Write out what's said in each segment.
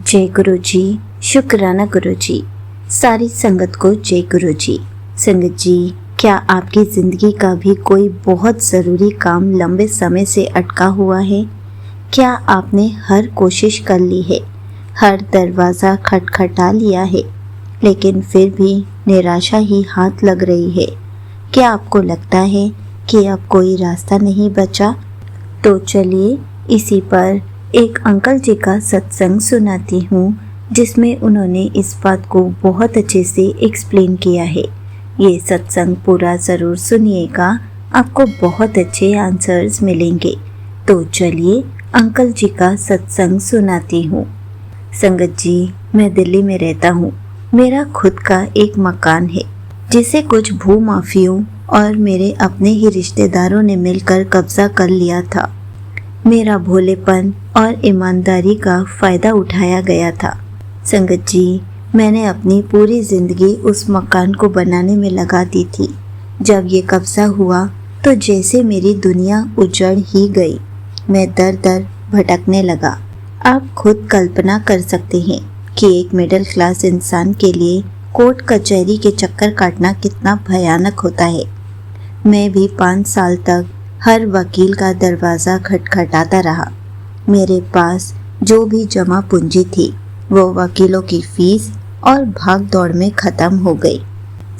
जय गुरु जी। शुक्राना गुरु जी। सारी संगत को जय गुरु जी। संगत जी, क्या आपकी ज़िंदगी का भी कोई बहुत ज़रूरी काम लंबे समय से अटका हुआ है? क्या आपने हर कोशिश कर ली है, हर दरवाज़ा खटखटा लिया है, लेकिन फिर भी निराशा ही हाथ लग रही है? क्या आपको लगता है कि अब कोई रास्ता नहीं बचा? तो चलिए इसी पर एक अंकल जी का सत्संग सुनाती हूँ, जिसमें उन्होंने इस बात को बहुत अच्छे से एक्सप्लेन किया है। ये सत्संग पूरा ज़रूर सुनिएगा, आपको बहुत अच्छे आंसर्स मिलेंगे। तो चलिए अंकल जी का सत्संग सुनाती हूँ। संगत जी, मैं दिल्ली में रहता हूँ। मेरा खुद का एक मकान है, जिसे कुछ भूमाफियों और मेरे अपने ही रिश्तेदारों ने मिलकर कब्जा कर लिया था। मेरा भोलेपन और ईमानदारी का फ़ायदा उठाया गया था। संगत जी, मैंने अपनी पूरी ज़िंदगी उस मकान को बनाने में लगा दी थी। जब ये कब्ज़ा हुआ तो जैसे मेरी दुनिया उजड़ ही गई। मैं दर दर भटकने लगा। आप खुद कल्पना कर सकते हैं कि एक मिडिल क्लास इंसान के लिए कोर्ट कचहरी के चक्कर काटना कितना भयानक होता है। मैं भी 5 साल तक हर वकील का दरवाज़ा खटखटाता रहा। मेरे पास जो भी जमा पूंजी थी वो वकीलों की फीस और भाग दौड़ में ख़त्म हो गई।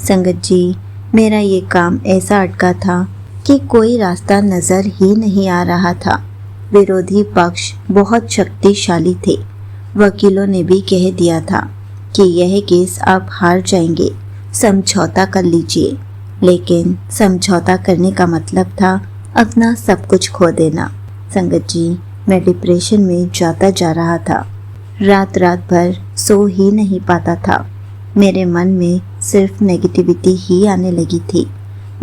संगत जी, मेरा ये काम ऐसा अटका था कि कोई रास्ता नज़र ही नहीं आ रहा था। विरोधी पक्ष बहुत शक्तिशाली थे। वकीलों ने भी कह दिया था कि यह केस आप हार जाएंगे, समझौता कर लीजिए। लेकिन समझौता करने का मतलब था अपना सब कुछ खो देना। संगत जी, मैं डिप्रेशन में जाता जा रहा था। रात रात भर सो ही नहीं पाता था। मेरे मन में सिर्फ नेगेटिविटी ही आने लगी थी।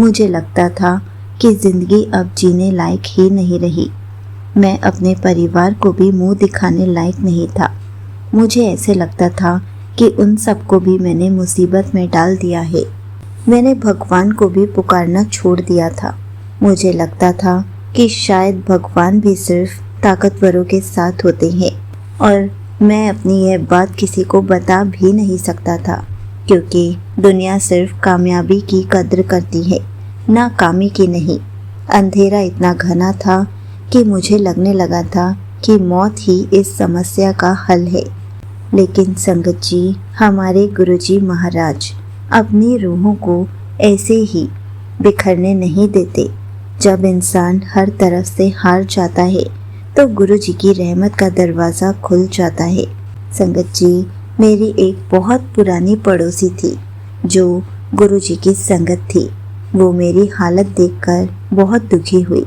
मुझे लगता था कि ज़िंदगी अब जीने लायक ही नहीं रही। मैं अपने परिवार को भी मुंह दिखाने लायक नहीं था। मुझे ऐसे लगता था कि उन सबको भी मैंने मुसीबत में डाल दिया है। मैंने भगवान को भी पुकारना छोड़ दिया था। मुझे लगता था कि शायद भगवान भी सिर्फ ताकतवरों के साथ होते हैं और मैं अपनी यह बात किसी को बता भी नहीं सकता था, क्योंकि दुनिया सिर्फ कामयाबी की कद्र करती है, नाकामी की नहीं। अंधेरा इतना घना था कि मुझे लगने लगा था कि मौत ही इस समस्या का हल है। लेकिन संगत जी, हमारे गुरुजी महाराज अपनी रूहों को ऐसे ही बिखरने नहीं देते। जब इंसान हर तरफ से हार जाता है तो गुरु जी की रहमत का दरवाज़ा खुल जाता है। संगत जी, मेरी एक बहुत पुरानी पड़ोसी थी जो गुरु जी की संगत थी। वो मेरी हालत देखकर बहुत दुखी हुई।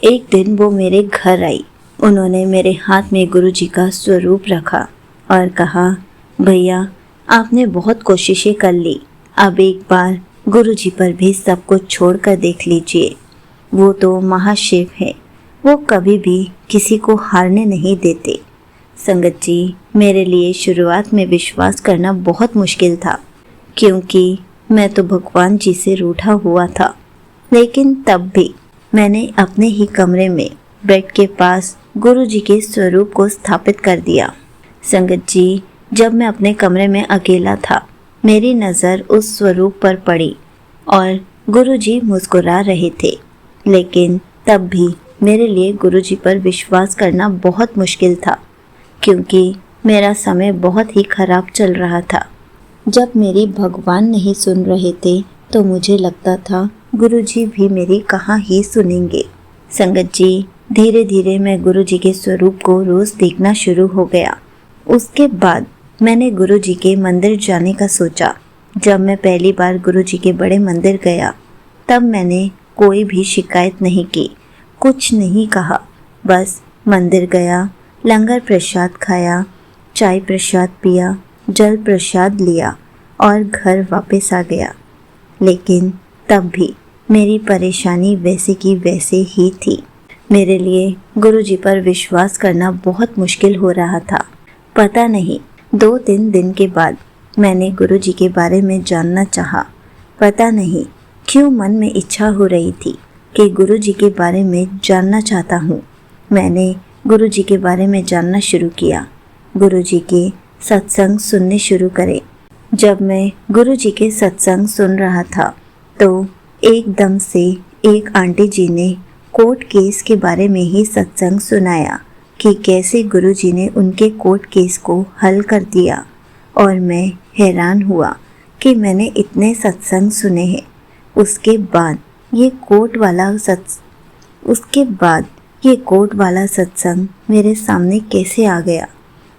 एक दिन वो मेरे घर आई। उन्होंने मेरे हाथ में गुरु जी का स्वरूप रखा और कहा, भैया, आपने बहुत कोशिशें कर ली, अब एक बार गुरु जी पर भी सब कुछ छोड़ कर देख लीजिए। वो तो महाशिव है, वो कभी भी किसी को हारने नहीं देते। संगत जी, मेरे लिए शुरुआत में विश्वास करना बहुत मुश्किल था, क्योंकि मैं तो भगवान जी से रूठा हुआ था। लेकिन तब भी मैंने अपने ही कमरे में बेड के पास गुरु जी के स्वरूप को स्थापित कर दिया। संगत जी, जब मैं अपने कमरे में अकेला था, मेरी नज़र उस स्वरूप पर पड़ी और गुरु जी मुस्कुरा रहे थे। लेकिन तब भी मेरे लिए गुरु जी पर विश्वास करना बहुत मुश्किल था, क्योंकि मेरा समय बहुत ही खराब चल रहा था। जब मेरी भगवान नहीं सुन रहे थे तो मुझे लगता था गुरु जी भी मेरी कहाँ ही सुनेंगे। संगत जी, धीरे धीरे मैं गुरु जी के स्वरूप को रोज़ देखना शुरू हो गया। उसके बाद मैंने गुरु जी के मंदिर जाने का सोचा। जब मैं पहली बार गुरु जी के बड़े मंदिर गया, तब मैंने कोई भी शिकायत नहीं की, कुछ नहीं कहा। बस मंदिर गया, लंगर प्रसाद खाया, चाय प्रसाद पिया, जल प्रसाद लिया और घर वापस आ गया। लेकिन तब भी मेरी परेशानी वैसे की वैसे ही थी। मेरे लिए गुरु जी पर विश्वास करना बहुत मुश्किल हो रहा था। पता नहीं, 2-3 दिन के बाद मैंने गुरु जी के बारे में जानना चाहा। पता नहीं क्यों मन में इच्छा हो रही थी कि गुरु जी के बारे में जानना चाहता हूँ। मैंने गुरु जी के बारे में जानना शुरू किया। गुरुजी के सत्संग सुनने शुरू करे। जब मैं गुरुजी के सत्संग सुन रहा था तो एकदम से एक आंटी जी ने कोर्ट केस के बारे में ही सत्संग सुनाया कि कैसे गुरुजी ने उनके कोर्ट केस को हल कर दिया। और मैं हैरान हुआ कि मैंने इतने सत्संग सुने हैं, उसके बाद ये कोर्ट वाला सत्संग मेरे सामने कैसे आ गया।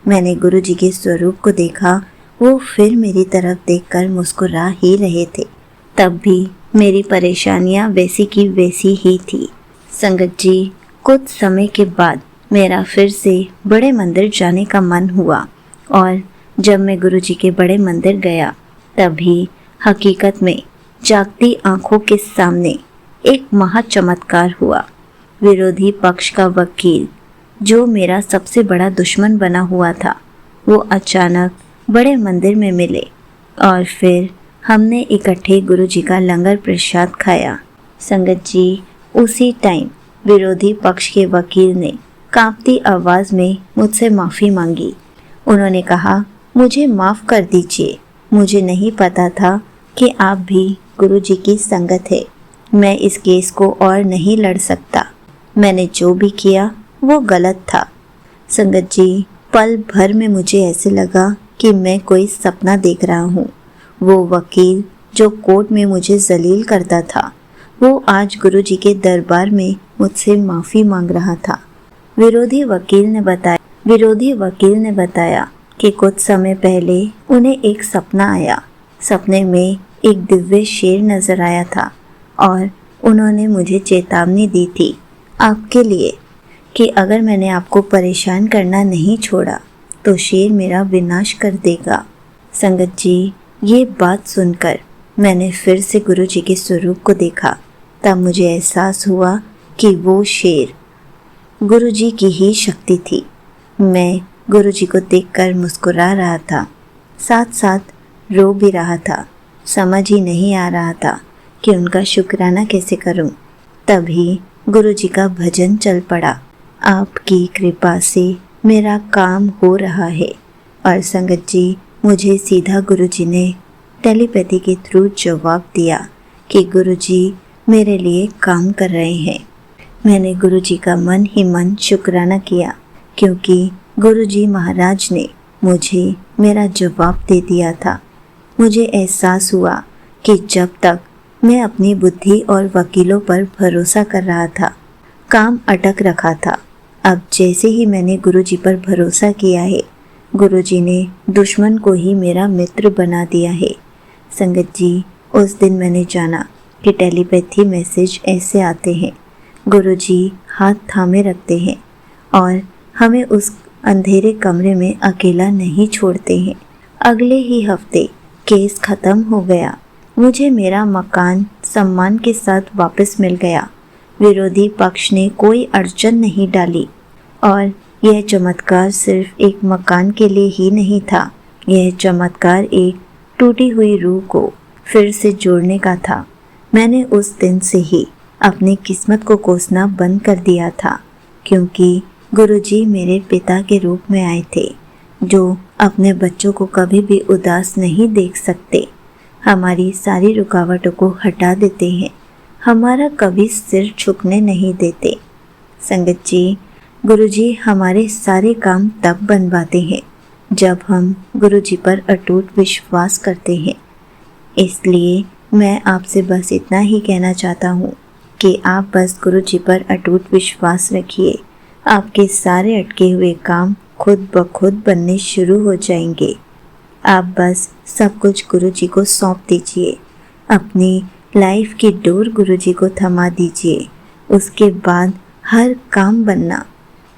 मैंने गुरुजी के स्वरूप को देखा, वो फिर मेरी तरफ देखकर मुस्कुरा ही रहे थे। तब भी मेरी परेशानियां वैसी की वैसी ही थी। संगत जी, कुछ समय के बाद मेरा फिर से बड़े मंदिर जाने का मन हुआ और जब मैं गुरुजी के बड़े मंदिर गया तभी हकीकत में जागती आंखों के सामने एक महाचमत्कार हुआ। विरोधी पक्ष का वकील, जो मेरा सबसे बड़ा दुश्मन बना हुआ था, वो अचानक बड़े मंदिर में मिले और फिर हमने इकट्ठे गुरुजी का लंगर प्रसाद खाया। संगत जी, उसी टाइम विरोधी पक्ष के वकील ने कांपती आवाज़ में मुझसे माफ़ी मांगी। उन्होंने कहा, मुझे माफ़ कर दीजिए, मुझे नहीं पता था कि आप भी गुरुजी की संगत है। मैं इस केस को और नहीं लड़ सकता। मैंने जो भी किया वो गलत था। संगत जी, पल भर में मुझे ऐसे लगा कि मैं कोई सपना देख रहा हूँ। वो वकील जो कोर्ट में मुझे जलील करता था, वो आज गुरुजी के दरबार में मुझसे माफ़ी मांग रहा था। विरोधी वकील ने बताया कि कुछ समय पहले उन्हें एक सपना आया। सपने में एक दिव्य शेर नजर आया था और उन्होंने मुझे चेतावनी दी थी आपके लिए कि अगर मैंने आपको परेशान करना नहीं छोड़ा तो शेर मेरा विनाश कर देगा। संगत जी, ये बात सुनकर मैंने फिर से गुरुजी के स्वरूप को देखा। तब मुझे एहसास हुआ कि वो शेर गुरुजी की ही शक्ति थी। मैं गुरुजी को देखकर मुस्कुरा रहा था, साथ साथ रो भी रहा था। समझ ही नहीं आ रहा था कि उनका शुक्राना कैसे करूं। तभी गुरुजी का भजन चल पड़ा। आपकी कृपा से मेरा काम हो रहा है। और संगत जी, मुझे सीधा गुरुजी ने टेलीपैथी के थ्रू जवाब दिया कि गुरुजी मेरे लिए काम कर रहे हैं। मैंने गुरुजी का मन ही मन शुक्राना किया क्योंकि गुरुजी महाराज ने मुझे मेरा जवाब दे दिया था। मुझे एहसास हुआ कि जब तक मैं अपनी बुद्धि और वकीलों पर भरोसा कर रहा था, काम अटक रखा था। अब जैसे ही मैंने गुरुजी पर भरोसा किया है, गुरुजी ने दुश्मन को ही मेरा मित्र बना दिया है। संगत जी, उस दिन मैंने जाना कि टेलीपैथी मैसेज ऐसे आते हैं। गुरुजी हाथ थामे रखते हैं और हमें उस अंधेरे कमरे में अकेला नहीं छोड़ते हैं। अगले ही हफ्ते केस खत्म हो गया। मुझे मेरा मकान सम्मान के साथ वापस मिल गया। विरोधी पक्ष ने कोई अड़चन नहीं डाली और यह चमत्कार सिर्फ एक मकान के लिए ही नहीं था। यह चमत्कार एक टूटी हुई रूह को फिर से जोड़ने का था। मैंने उस दिन से ही अपनी किस्मत को कोसना बंद कर दिया था क्योंकि गुरुजी मेरे पिता के रूप में आए थे जो अपने बच्चों को कभी भी उदास नहीं देख सकते। हमारी सारी रुकावटों को हटा देते हैं, हमारा कभी सिर झुकने नहीं देते। संगत जी, गुरुजी हमारे सारे काम तब बनवाते हैं जब हम गुरुजी पर अटूट विश्वास करते हैं। इसलिए मैं आपसे बस इतना ही कहना चाहता हूँ कि आप बस गुरुजी पर अटूट विश्वास रखिए। आपके सारे अटके हुए काम खुद ब खुद बनने शुरू हो जाएंगे। आप बस सब कुछ गुरुजी को सौंप दीजिए। अपनी लाइफ की डोर गुरुजी को थमा दीजिए। उसके बाद हर काम बनना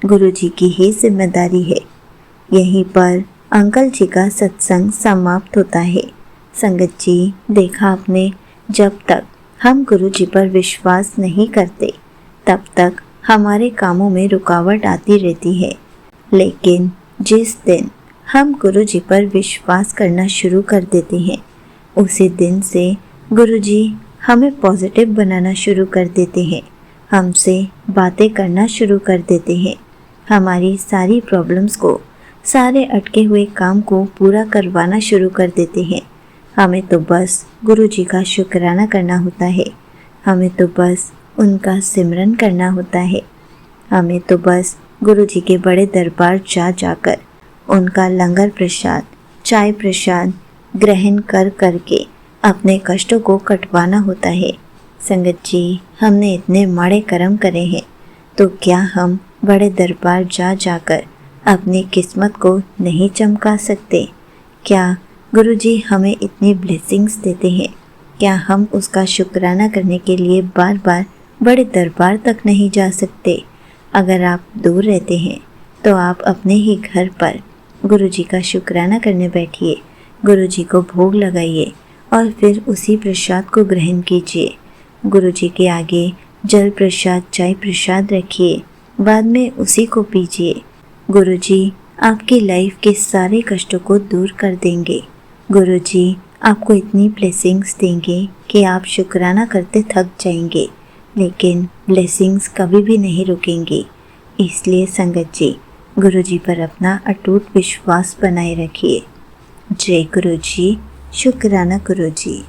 गुरुजी की ही जिम्मेदारी है। यहीं पर अंकल जी का सत्संग समाप्त होता है। संगत जी, देखा आपने, जब तक हम गुरुजी पर विश्वास नहीं करते तब तक हमारे कामों में रुकावट आती रहती है, लेकिन जिस दिन हम गुरुजी पर विश्वास करना शुरू कर देते हैं उसी दिन से गुरुजी हमें पॉजिटिव बनाना शुरू कर देते हैं, हमसे बातें करना शुरू कर देते हैं, हमारी सारी प्रॉब्लम्स को सारे अटके हुए काम को पूरा करवाना शुरू कर देते हैं। हमें तो बस गुरु जी का शुक्राना करना होता है। हमें तो बस उनका सिमरन करना होता है। हमें तो बस गुरु जी के बड़े दरबार जा जाकर उनका लंगर प्रसाद, चाय प्रसाद ग्रहण कर करके अपने कष्टों को कटवाना होता है। संगत जी, हमने इतने माड़े कर्म करे हैं, तो क्या हम बड़े दरबार जा जाकर अपनी किस्मत को नहीं चमका सकते? क्या गुरु जी हमें इतनी ब्लेसिंग्स देते हैं? क्या हम उसका शुक्राना करने के लिए बार बार बड़े दरबार तक नहीं जा सकते? अगर आप दूर रहते हैं तो आप अपने ही घर पर गुरु जी का शुक्राना करने बैठिए, गुरु जी को भोग लगाइए और फिर उसी प्रसाद को ग्रहण कीजिए। गुरु जी के आगे जल प्रसाद, चाय प्रसाद रखिए, बाद में उसी को पीजिए। गुरु जी आपकी लाइफ के सारे कष्टों को दूर कर देंगे। गुरु जी आपको इतनी ब्लेसिंग्स देंगे कि आप शुक्राना करते थक जाएंगे, लेकिन ब्लेसिंग्स कभी भी नहीं रुकेंगी। इसलिए संगत जी, गुरु जी पर अपना अटूट विश्वास बनाए रखिए। जय गुरु जी, शुक्राना गुरु जी।